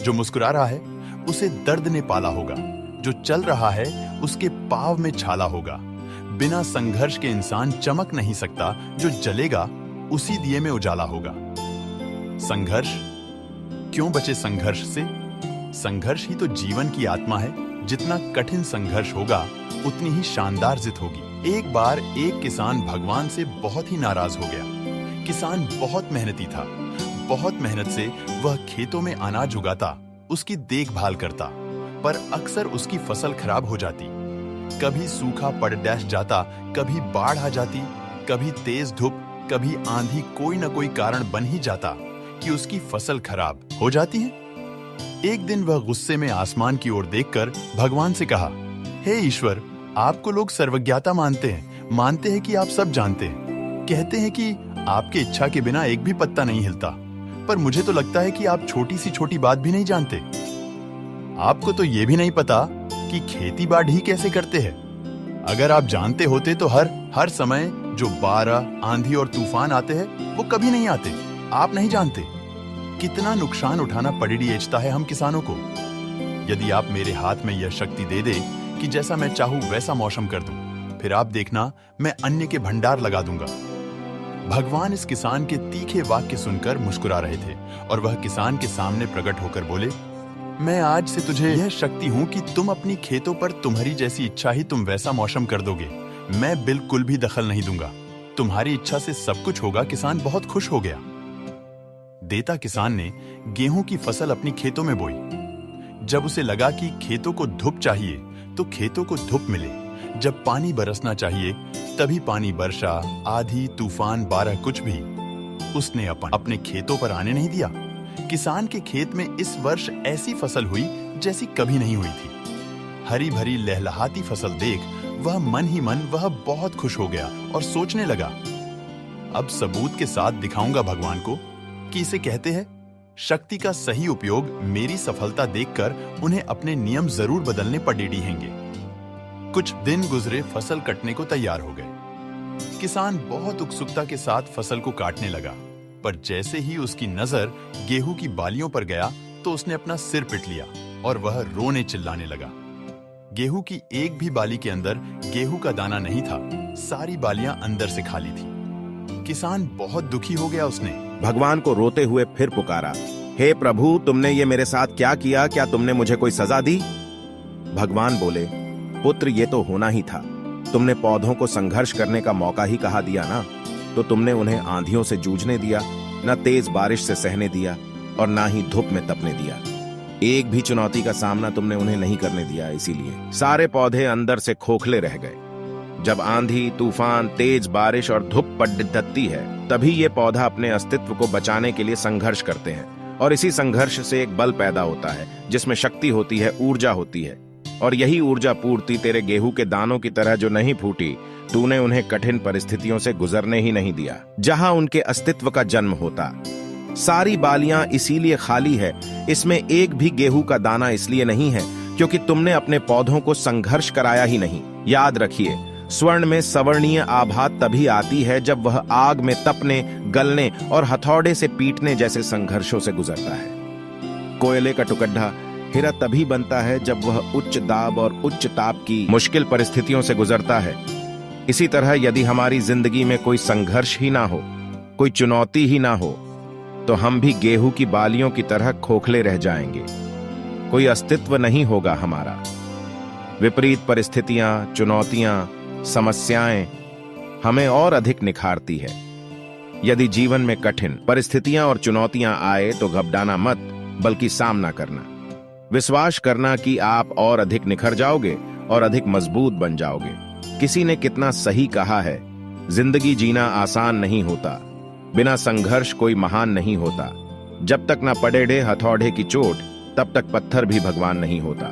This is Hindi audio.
जो मुस्कुरा रहा है उसे दर्द ने पाला होगा, जो चल रहा है उसके पाँव में छाला होगा। बिना संघर्ष के इंसान चमक नहीं सकता, जो जलेगा उसी दिए में उजाला होगा। संघर्ष क्यों बचे संघर्ष से? संघर्ष ही तो जीवन की आत्मा है। जितना कठिन संघर्ष होगा उतनी ही शानदार जीत होगी। एक बार एक किसान भगवान से बहुत ही नाराज हो गया। किसान बहुत मेहनती था। बहुत मेहनत से वह खेतों में अनाज उगाता, उसकी देखभाल करता, पर अक्सर उसकी फसल खराब हो जाती। कभी सूखा पड़ डैश जाता, कभी बाढ़ आ जाती, कभी तेज धूप, कभी आंधी, कोई न कोई कारण बन ही जाता कि उसकी फसल खराब हो जाती है। एक दिन वह गुस्से में आसमान की ओर देखकर भगवान से कहा, हे ईश्वर, आपको लोग सर्वज्ञता मानते हैं कि आप सब जानते हैं, कहते हैं कि आपके इच्छा के बिना एक भी पत्ता नहीं हिलता, पर मुझे तो लगता है कि आप छोटी सी छोटी बात भी नहीं जानते। आपको तो ये भी नहीं पता कि खेती बाड़ी कैसे करते हैं। अगर आप जानते होते तो हर समय जो बाढ़, आंधी और तूफान आते हैं वो कभी नहीं आते। आप नहीं जानते कितना नुकसान उठाना पड़ेगा है हम किसानों को। यदि आप मेरे हाथ में यह शक्ति दे दे कि जैसा मैं चाहूं वैसा मौसम कर दूं, फिर आप देखना मैं अन्न के भंडार लगा दूंगा। भगवान इस किसान के तीखे वाक्य सुनकर मुस्कुरा रहे थे और वह किसान के सामने प्रकट होकर बोले, मैं आज से तुझे यह शक्ति हूं कि तुम अपनी खेतों पर तुम्हारी जैसी इच्छा ही तुम वैसा मौसम कर दोगे। मैं बिल्कुल भी दखल नहीं दूंगा। तुम्हारी इच्छा से सब कुछ होगा। किसान बहुत खुश हो गया। देता किसान ने गेहूं की फसल अपनी खेतों में बोई। जब उसे लगा कि खेतों को धूप चाहिए तो खेतों को धूप मिले, जब पानी बरसना चाहिए तभी पानी बरसा। आधी, तूफान, बारह कुछ भी उसने अपने खेतों पर आने नहीं दिया। किसान के खेत में इस वर्ष ऐसी फसल हुई जैसी कभी नहीं हुई थी। हरी भरी लहलहाती फसल देख वह मन ही मन वह बहुत खुश हो गया और सोचने लगा, अब सबूत के साथ दिखाऊंगा भगवान को कि इसे कहते हैं शक्ति का सही उपयोग। मेरी सफलता देखकर उन्हें अपने नियम जरूर बदलने पड़ेंगे। कुछ दिन गुजरे, फसल कटने को तैयार हो गए। किसान बहुत उत्सुकता के साथ फसल को काटने लगा, पर जैसे ही उसकी नजर गेहूं की बालियों पर गया तो उसने अपना सिर पिट लिया और वह रोने चिल्लाने लगा। गेहूं की एक भी बाली के अंदर गेहूं का दाना नहीं था। सारी बालियां अंदर से खाली थी। किसान बहुत दुखी हो गया। उसने भगवान को रोते हुए फिर पुकारा, हे प्रभु, तुमने ये मेरे साथ क्या किया? क्या तुमने मुझे कोई सजा दी? भगवान बोले, पुत्र, ये तो होना ही था। तुमने पौधों को संघर्ष करने का मौका ही कहा दिया ना, तो तुमने उन्हें आंधियों से जूझने दिया, न तेज बारिश से सहने दिया और ना ही धूप में तपने दिया। एक भी चुनौती का सामना तुमने उन्हें नहीं करने दिया। इसीलिए सारे पौधे अंदर से खोखले रह गए। जब आंधी, तूफान, तेज बारिश और धूप पड़ती है, तभी ये पौधा अपने अस्तित्व को बचाने के लिए संघर्ष करते हैं और इसी संघर्ष से एक बल पैदा होता है जिसमें शक्ति होती है, ऊर्जा होती है। और यही ऊर्जा पूर्ति तेरे गेहूं के दानों की तरह जो नहीं फूटी, तूने उन्हें कठिन परिस्थितियों से गुजरने ही नहीं दिया जहां उनके अस्तित्व का जन्म होता। सारी बालियां इसीलिए खाली है, इसमें एक भी गेहूं का दाना इसलिए नहीं है क्योंकि तुमने अपने पौधों को संघर्ष कराया ही नहीं। याद रखिए, स्वर्ण में सवर्णीय आभा तभी आती है जब वह आग में तपने, गलने और हथौड़े से पीटने जैसे संघर्षों से गुजरता है। कोयले का टुकड़ा हीरा तभी बनता है जब वह उच्च दाब और उच्च ताप की मुश्किल परिस्थितियों से गुजरता है। इसी तरह यदि हमारी जिंदगी में कोई संघर्ष ही ना हो, कोई चुनौती ही ना हो, तो हम भी गेहूं की बालियों की तरह खोखले रह जाएंगे। कोई अस्तित्व नहीं होगा हमारा। विपरीत परिस्थितियां, चुनौतियां, समस्याएं हमें और अधिक निखारती है। यदि जीवन में कठिन परिस्थितियां और चुनौतियां आए तो घबराना मत, बल्कि सामना करना। विश्वास करना कि आप और अधिक निखर जाओगे और अधिक मजबूत बन जाओगे। किसी ने कितना सही कहा है, जिंदगी जीना आसान नहीं होता, बिना संघर्ष कोई महान नहीं होता। जब तक न पड़े हथौड़े की चोट, तब तक पत्थर भी भगवान नहीं होता।